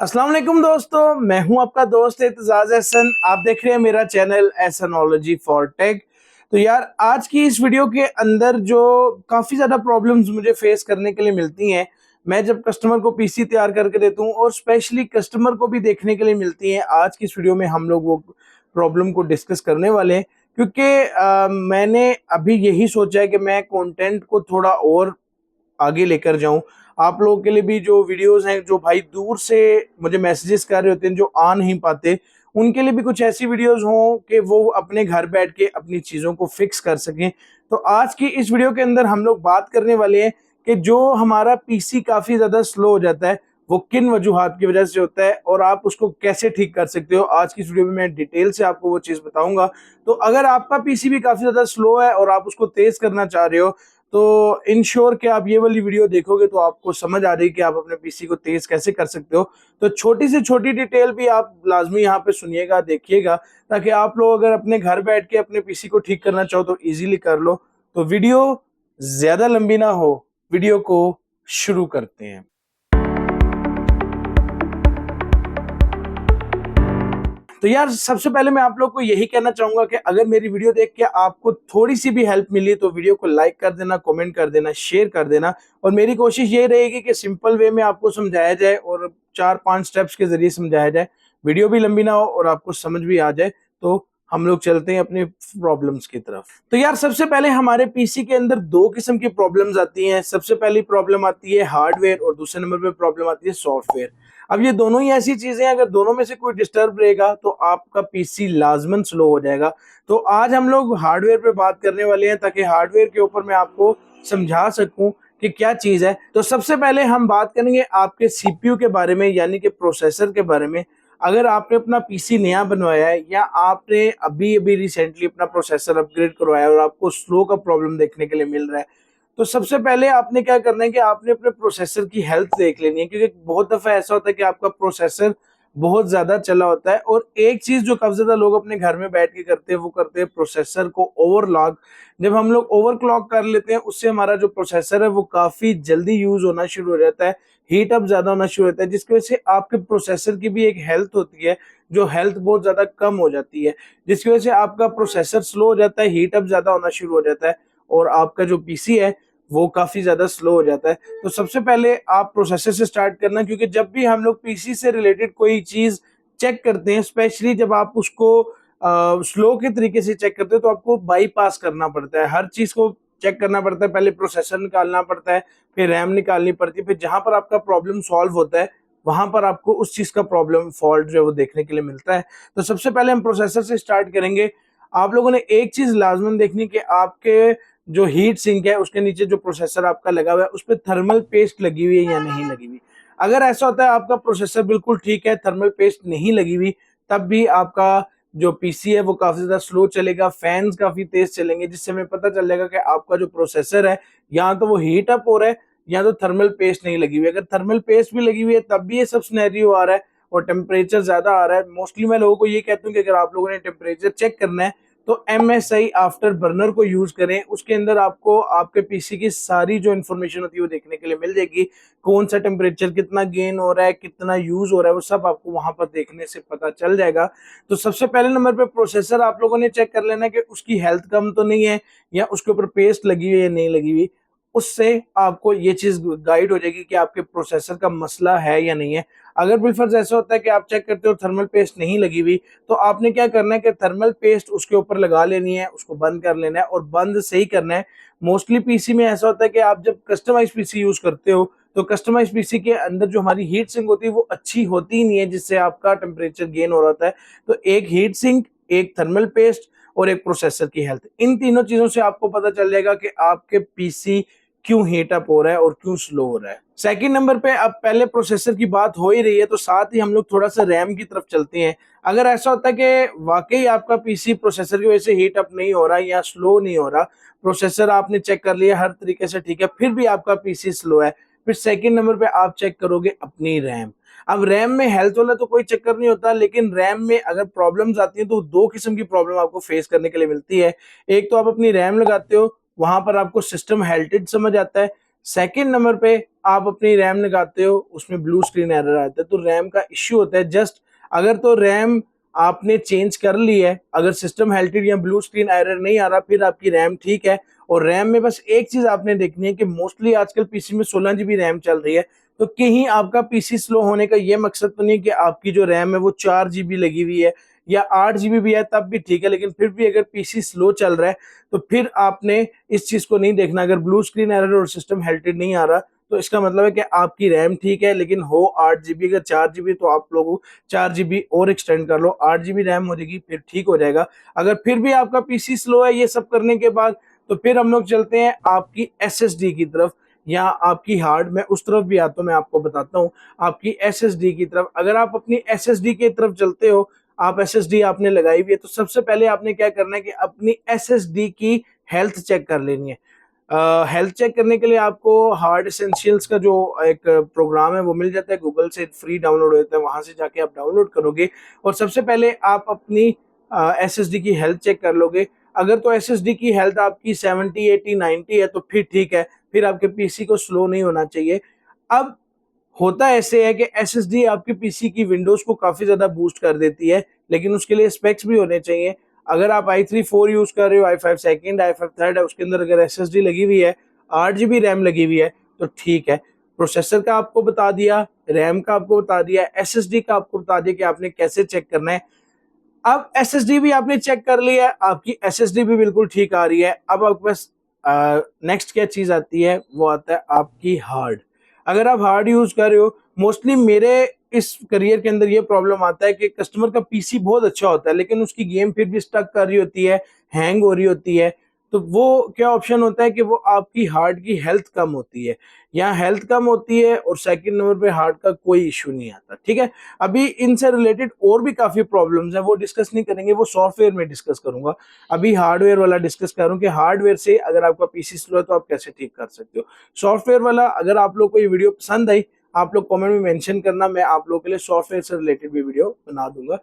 अस्सलाम वालेकुम दोस्तों, मैं हूं आपका दोस्त एतजाज एहसन। आप देख रहे हैं मेरा चैनल एहसनोलॉजी फॉर टेक। तो यार, आज की इस वीडियो के अंदर जो काफ़ी ज़्यादा प्रॉब्लम्स मुझे फेस करने के लिए मिलती हैं, मैं जब कस्टमर को पीसी तैयार करके देता हूं और स्पेशली कस्टमर को भी देखने के लिए मिलती हैं, आज की इस वीडियो में हम लोग वो प्रॉब्लम को डिस्कस करने वाले हैं। क्योंकि मैंने अभी यही सोचा है कि मैं कंटेंट को थोड़ा और आगे लेकर जाऊं। आप लोगों के लिए भी जो वीडियोस हैं, जो भाई दूर से मुझे मैसेजेस कर रहे होते हैं, जो आ नहीं पाते, उनके लिए भी कुछ ऐसी वीडियोस हों कि वो अपने घर बैठ के अपनी चीज़ों को फिक्स कर सकें। तो आज की इस वीडियो के अंदर हम लोग बात करने वाले हैं कि जो हमारा पीसी काफ़ी ज़्यादा स्लो हो जाता है, वो किन वजूहात की वजह से होता है और आप उसको कैसे ठीक कर सकते हो। आज की इस वीडियो में मैं डिटेल से आपको वो चीज़ बताऊंगा। तो अगर आपका पीसी भी काफ़ी ज़्यादा स्लो है और आप उसको तेज़ करना चाह रहे हो, तो इंश्योर कि आप ये वाली वीडियो देखोगे तो आपको समझ आ रही कि आप अपने पीसी को तेज कैसे कर सकते हो। तो छोटी से छोटी डिटेल भी आप लाजमी यहाँ पे सुनिएगा, देखिएगा, ताकि आप लोग अगर अपने घर बैठ के अपने पीसी को ठीक करना चाहो तो इजीली कर लो। तो वीडियो ज्यादा लंबी ना हो, वीडियो को शुरू करते हैं। तो यार, सबसे पहले मैं आप लोग को यही कहना चाहूंगा कि अगर मेरी वीडियो देख के आपको थोड़ी सी भी हेल्प मिली तो वीडियो को लाइक कर देना, कमेंट कर देना, शेयर कर देना। और मेरी कोशिश ये रहेगी कि सिंपल वे में आपको समझाया जाए और 4-5 स्टेप्स के जरिए समझाया जाए, वीडियो भी लंबी ना हो और आपको समझ भी आ जाए। तो हम लोग चलते हैं अपनी प्रॉब्लम्स की तरफ। तो यार, सबसे पहले हमारे पीसी के अंदर दो किस्म की प्रॉब्लम्स आती हैं। सबसे पहली प्रॉब्लम आती है हार्डवेयर और दूसरे नंबर पे प्रॉब्लम आती है सॉफ्टवेयर। अब ये दोनों ही ऐसी चीजें हैं, अगर दोनों में से कोई डिस्टर्ब रहेगा तो आपका पीसी लाजमन स्लो हो जाएगा। तो आज हम लोग हार्डवेयर पे बात करने वाले हैं, ताकि हार्डवेयर के ऊपर मैं आपको समझा सकूं कि क्या चीज है। तो सबसे पहले हम बात करेंगे आपके सीपीयू के बारे में, यानी कि प्रोसेसर के बारे में। अगर आपने अपना पीसी नया बनवाया है या आपने अभी अभी रिसेंटली अपना प्रोसेसर अपग्रेड करवाया और आपको स्लो का प्रॉब्लम देखने के लिए मिल रहा है, तो सबसे पहले आपने क्या करना है कि आपने अपने प्रोसेसर की हेल्थ देख लेनी है। क्योंकि बहुत दफा ऐसा होता है कि आपका प्रोसेसर बहुत ज्यादा चला होता है और एक चीज जो काफी ज्यादा लोग अपने घर में बैठ के करते हैं, वो करते हैं प्रोसेसर को ओवरलॉक। जब हम लोग ओवरक्लॉक कर लेते हैं, उससे हमारा जो प्रोसेसर है वो काफी जल्दी यूज होना शुरू हो जाता है, हीट अप ज्यादा होना शुरू होता है, जिसकी वजह से आपके प्रोसेसर की भी एक हेल्थ होती है, जो हेल्थ बहुत ज्यादा कम हो जाती है, जिसकी वजह से आपका प्रोसेसर स्लो हो जाता है, हीट अप ज्यादा होना शुरू हो जाता है और आपका जो पीसी है वो काफी ज्यादा स्लो हो जाता है। तो सबसे पहले आप प्रोसेसर से स्टार्ट करना, क्योंकि जब भी हम लोग पीसी से रिलेटेड कोई चीज चेक करते हैं, स्पेशली जब आप उसको स्लो के तरीके से चेक करते हो, तो आपको बाईपास करना पड़ता है, हर चीज को चेक करना पड़ता है। पहले प्रोसेसर निकालना पड़ता है, फिर रैम निकालनी पड़ती है, फिर जहां पर आपका प्रॉब्लम सॉल्व होता है वहां पर आपको उस चीज का प्रॉब्लम फॉल्ट जो है वो देखने के लिए मिलता है। तो सबसे पहले हम प्रोसेसर से स्टार्ट करेंगे। आप लोगों ने एक चीज लाजमन देखनी कि आपके जो हीट सिंक है उसके नीचे जो प्रोसेसर आपका लगा हुआ है उस पर थर्मल पेस्ट लगी हुई है या नहीं लगी हुई। अगर ऐसा होता है आपका प्रोसेसर बिल्कुल ठीक है, थर्मल पेस्ट नहीं लगी हुई, तब भी आपका जो पीसी है वो काफी ज्यादा स्लो चलेगा, फैंस काफी तेज चलेंगे, जिससे हमें पता चल जाएगा कि आपका जो प्रोसेसर है या तो वो हीट अप हो रहा है या तो थर्मल पेस्ट नहीं लगी हुई। अगर थर्मल पेस्ट भी लगी हुई है तब भी ये सब सिनेरियो आ रहा है और टेम्परेचर ज्यादा आ रहा है। मोस्टली मैं लोगों को ये कहता हूँ कि अगर आप लोगों ने टेम्परेचर चेक करना है तो MSI आफ्टर बर्नर को यूज करें। उसके अंदर आपको आपके पीसी की सारी जो इन्फॉर्मेशन होती है वो देखने के लिए मिल जाएगी। कौन सा टेम्परेचर कितना गेन हो रहा है, कितना यूज हो रहा है, वो सब आपको वहां पर देखने से पता चल जाएगा। तो सबसे पहले नंबर पे प्रोसेसर आप लोगों ने चेक कर लेना कि उसकी हेल्थ कम तो नहीं है या उसके ऊपर पेस्ट लगी हुई है या नहीं लगी हुई। उससे आपको ये चीज गाइड हो जाएगी कि आपके प्रोसेसर का मसला है या नहीं है। अगर बिलफर्ज ऐसा होता है कि आप चेक करते हो थर्मल पेस्ट नहीं लगी हुई, तो आपने क्या करना है कि थर्मल पेस्ट उसके ऊपर लगा लेनी है, उसको बंद कर लेना है और बंद सही करना है। मोस्टली पीसी में ऐसा होता है कि आप जब कस्टमाइज पीसी यूज करते हो तो कस्टमाइज पीसी के अंदर जो हमारी हीट सिंक होती है वो अच्छी होती ही नहीं है, जिससे आपका टेम्परेचर गेन हो रहा है। तो एक हीट सिंक, एक थर्मल पेस्ट और एक प्रोसेसर की हेल्थ, इन तीनों चीजों से आपको पता चल जाएगा कि आपके पीसी क्यों हीट अप हो रहा है और क्यों स्लो हो रहा है। सेकंड नंबर पे, अब पहले प्रोसेसर की बात हो ही रही है तो साथ ही हम लोग थोड़ा सा रैम की तरफ चलते हैं। अगर ऐसा होता है कि वाकई आपका पीसी प्रोसेसर की वजह से हीट अप नहीं हो रहा या स्लो नहीं हो रहा, प्रोसेसर आपने चेक कर लिया हर तरीके से ठीक है, फिर भी आपका पीसी स्लो है, फिर सेकंड नंबर पे आप चेक करोगे अपनी रैम। अब रैम में हेल्थ वाला तो कोई चक्कर नहीं होता, लेकिन रैम में अगर प्रॉब्लम्स आती हैं तो दो किस्म की प्रॉब्लम आपको फेस करने के लिए मिलती है। एक तो आप अपनी रैम लगाते हो, वहां पर आपको सिस्टम हेल्टेड समझ आता है, सेकंड नंबर पे आप अपनी रैम लगाते हो, उसमें ब्लू स्क्रीन एरर आता है, तो रैम का इश्यू होता है। जस्ट अगर तो रैम आपने चेंज कर ली है, अगर सिस्टम हेल्टेड या ब्लू स्क्रीन एरर नहीं आ रहा, फिर आपकी रैम ठीक है। और रैम में बस एक चीज आपने देखनी है कि मोस्टली आजकल पीसी में 16 जीबी रैम चल रही है, तो कहीं आपका पीसी स्लो होने का ये मकसद तो नहीं कि आपकी जो रैम है वो 4 जीबी लगी हुई है या 8 जीबी भी है, तब भी ठीक है। लेकिन फिर भी अगर पीसी स्लो चल रहा है तो फिर आपने इस चीज को नहीं देखना। अगर ब्लू स्क्रीन एरर और सिस्टम हेल्टेड नहीं आ रहा तो इसका मतलब है कि आपकी रैम ठीक है, लेकिन हो 8 जीबी। अगर 4 जीबी तो आप लोग 4 जीबी और एक्सटेंड कर लो, 8 जीबी रैम हो जाएगी, फिर ठीक हो जाएगा। अगर फिर भी आपका पीसी स्लो है ये सब करने के बाद, तो फिर हम लोग चलते हैं आपकी एसएसडी की तरफ या आपकी हार्ड। मैं उस तरफ भी आता हूं, मैं आपको बताता हूं आपकी एसएसडी की तरफ। अगर आप अपनी एसएसडी की तरफ चलते हो, आप एसएसडी आपने लगाई हुई है, तो सबसे पहले आपने क्या करना है कि अपनी एसएसडी की हेल्थ चेक कर लेनी है। हेल्थ चेक करने के लिए आपको हार्ड एसेंशियल्स का जो एक प्रोग्राम है वो मिल जाता है, गूगल से फ्री डाउनलोड होता है, वहां से जाके आप डाउनलोड करोगे और सबसे पहले आप अपनी एसएसडी की हेल्थ चेक कर लोगे। अगर तो एसएसडी की हेल्थ आपकी 70, 80, 90 है तो फिर ठीक है, फिर आपके पीसी को स्लो नहीं होना चाहिए। अब होता ऐसे है कि एसएसडी आपके पीसी की विंडोज को काफी ज्यादा बूस्ट कर देती है, लेकिन उसके लिए स्पेक्स भी होने चाहिए। अगर आप i3 4 यूज कर रहे हो, i5 सेकंड, i5 थर्ड है, उसके अंदर अगर एसएसडी लगी हुई है, 8 जीबी रैम लगी हुई है, तो ठीक है। प्रोसेसर का आपको बता दिया, रैम का आपको बता दिया, एसएसडी का आपको बता दिया कि आपने कैसे चेक करना है। अब एसएसडी भी आपने चेक कर लिया है, आपकी एसएसडी भी बिल्कुल ठीक आ रही है। अब आपके पास नेक्स्ट क्या चीज आती है, वो आता है आपकी हार्ड। अगर आप हार्ड यूज कर रहे हो, मोस्टली मेरे इस करियर के अंदर ये प्रॉब्लम आता है कि कस्टमर का पीसी बहुत अच्छा होता है लेकिन उसकी गेम फिर भी स्टक कर रही होती है, हैंग हो रही होती है। तो वो क्या ऑप्शन होता है कि वो आपकी हार्ड की हेल्थ कम होती है, या हेल्थ कम होती है और सेकंड नंबर पे हार्ड का कोई इश्यू नहीं आता। ठीक है, अभी इनसे रिलेटेड और भी काफी प्रॉब्लम्स हैं, वो डिस्कस नहीं करेंगे, वो सॉफ्टवेयर में डिस्कस करूंगा। अभी हार्डवेयर वाला डिस्कस करूं कि हार्डवेयर से अगर आपका पीसी स्लो है तो आप कैसे ठीक कर सकते हो। सॉफ्टवेयर वाला अगर आप लोग को ये वीडियो पसंद आई, आप लोग कमेंट में मेंशन करना, मैं आप लोगों के लिए सॉफ्टवेयर से रिलेटेड भी वीडियो बना दूंगा।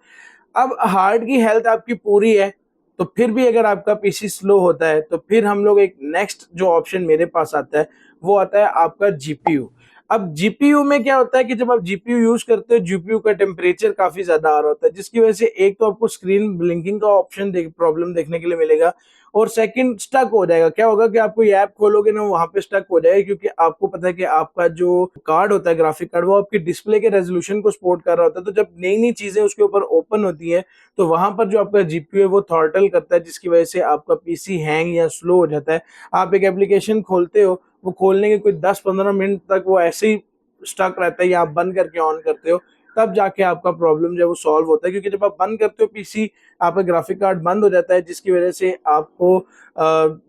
अब हार्ड की हेल्थ आपकी पूरी है, तो फिर भी अगर आपका पीसी स्लो होता है तो फिर हम लोग एक नेक्स्ट जो ऑप्शन मेरे पास आता है वो आता है आपका जीपीयू। अब जीपीयू में क्या होता है कि जब आप जीपीयू यूज करते हो, जीपीयू का टेम्परेचर काफी ज्यादा आ रहा होता है, जिसकी वजह से एक तो आपको स्क्रीन ब्लिंकिंग का ऑप्शन प्रॉब्लम देखने के लिए मिलेगा, और सेकंड स्टक हो जाएगा। क्या होगा कि आपको ये ऐप खोलोगे ना, वहां पे स्टक हो जाएगा, क्योंकि आपको पता है कि आपका जो कार्ड होता है, ग्राफिक कार्ड, वो आपकी डिस्प्ले के रेजोल्यूशन को सपोर्ट कर रहा होता है। तो जब नई नई चीजें उसके ऊपर ओपन होती है तो वहां पर जो आपका जीपीयू है वो थ्रॉटल करता है, जिसकी वजह से आपका पीसी हैंग या स्लो हो जाता है। आप एक एप्लीकेशन खोलते हो, वो खोलने के कोई 10-15 मिनट तक वो ऐसे ही स्टक रहता है, या आप बंद करके ऑन करते हो तब जाके आपका प्रॉब्लम जो है वो सॉल्व होता है। क्योंकि जब आप बंद करते हो पीसी, आपका ग्राफिक कार्ड बंद हो जाता है, जिसकी वजह से आपको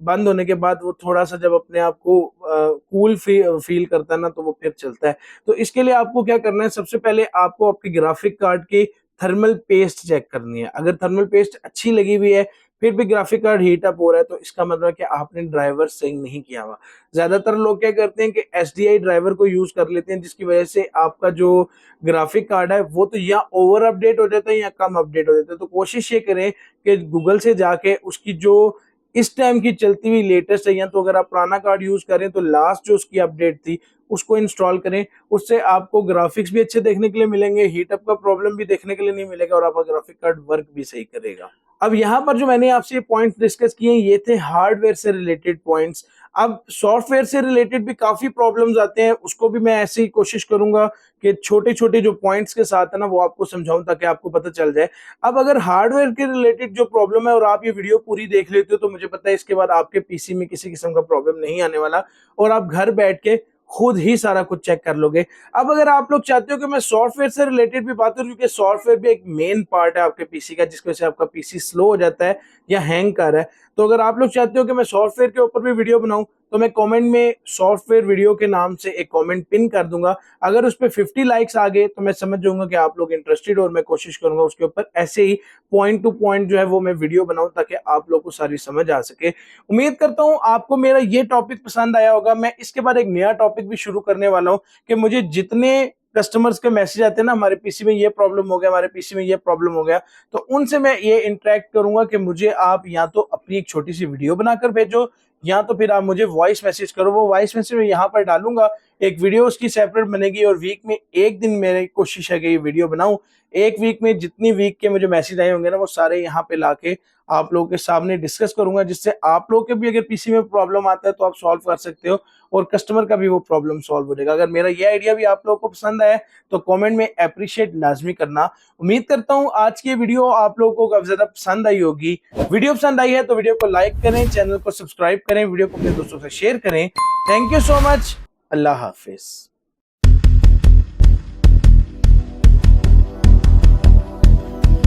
बंद होने के बाद वो थोड़ा सा जब अपने आप को कूल फील करता है ना, तो वो फिर चलता है। तो इसके लिए आपको क्या करना है, सबसे पहले आपको आपके ग्राफिक कार्ड की थर्मल पेस्ट चेक करनी है। अगर थर्मल पेस्ट अच्छी लगी हुई है फिर भी ग्राफिक कार्ड हीट अप हो रहा है, तो इसका मतलब कि आपने ड्राइवर सही नहीं किया हुआ। ज्यादातर लोग क्या करते हैं कि एसडीआई ड्राइवर को यूज कर लेते हैं, जिसकी वजह से आपका जो ग्राफिक कार्ड है वो तो या ओवर अपडेट हो जाता है या कम अपडेट हो जाता है। तो कोशिश ये करें कि गूगल से जाके उसकी जो इस टाइम की चलती हुई लेटेस्ट है, या तो अगर आप पुराना कार्ड यूज करें तो लास्ट जो उसकी अपडेट थी उसको इंस्टॉल करें। उससे आपको ग्राफिक्स भी अच्छे देखने के लिए मिलेंगे, हीटअप का प्रॉब्लम भी देखने के लिए नहीं मिलेगा, और आपका ग्राफिक कार्ड वर्क भी सही करेगा। अब यहाँ पर जो मैंने आपसे पॉइंट्स डिस्कस किए ये थे हार्डवेयर से रिलेटेड पॉइंट्स। अब सॉफ्टवेयर से रिलेटेड भी काफी प्रॉब्लम्स आते हैं, उसको भी मैं ऐसे ही कोशिश करूंगा कि छोटे छोटे जो पॉइंट्स के साथ है ना वो आपको समझाऊं, ताकि आपको पता चल जाए। अब अगर हार्डवेयर के रिलेटेड जो प्रॉब्लम है और आप ये वीडियो पूरी देख लेते हो, तो मुझे पता है इसके बाद आपके पीसी में किसी किस्म का प्रॉब्लम नहीं आने वाला, और आप घर बैठ के खुद ही सारा कुछ चेक कर लोगे। अब अगर आप लोग चाहते हो कि मैं सॉफ्टवेयर से रिलेटेड भी बात करूं, क्योंकि सॉफ्टवेयर भी एक मेन पार्ट है आपके पीसी का, जिसकी वजह से आपका पीसी स्लो हो जाता है या हैंग कर रहा है, तो अगर आप लोग चाहते हो कि मैं सॉफ्टवेयर के ऊपर भी वीडियो बनाऊं, तो मैं कमेंट में सॉफ्टवेयर वीडियो के नाम से एक कमेंट पिन कर दूंगा। अगर उस पर 50 लाइक्स आ गए तो मैं समझ जाऊंगा कि आप लोग इंटरेस्टेड, और मैं कोशिश करूंगा उसके ऊपर ऐसे ही पॉइंट टू पॉइंट जो है वो मैं वीडियो बनाऊं, ताकि आप लोग को सारी समझ आ सके। उम्मीद करता हूं आपको मेरा ये टॉपिक पसंद आया होगा। मैं इसके बाद एक नया टॉपिक भी शुरू करने वाला हूं कि मुझे जितने कस्टमर्स के मैसेज आते हैं ना, हमारे पीसी में ये प्रॉब्लम हो गया, हमारे पीसी में ये प्रॉब्लम हो गया, तो उनसे मैं ये इंटरेक्ट करूंगा कि मुझे आप या तो अपनी एक छोटी सी वीडियो बनाकर भेजो, या तो फिर आप मुझे वॉइस मैसेज करो। वो वॉइस मैसेज मैं यहाँ पर डालूंगा, एक वीडियो उसकी सेपरेट बनेगी और वीक में एक दिन मेरी कोशिश है कि ये वीडियो बनाऊं। एक वीक में जितनी वीक के मुझे मैसेज आए होंगे ना, वो सारे यहाँ पे लाके आप लोगों के सामने डिस्कस करूंगा, जिससे आप लोगों के भी अगर पीसी में प्रॉब्लम आता है तो आप सॉल्व कर सकते हो और कस्टमर का भी वो प्रॉब्लम सॉल्व हो जाएगा। अगर मेरा ये आइडिया भी आप लोगों को पसंद आया तो कमेंट में अप्रिशिएट लाजमी करना। उम्मीद करता हूँ आज की वीडियो आप लोगों को काफी ज्यादा पसंद आई होगी। वीडियो पसंद आई है तो वीडियो को लाइक करें, चैनल को सब्सक्राइब करें, वीडियो को अपने दोस्तों से शेयर करें। Thank you so much. Allah Hafiz.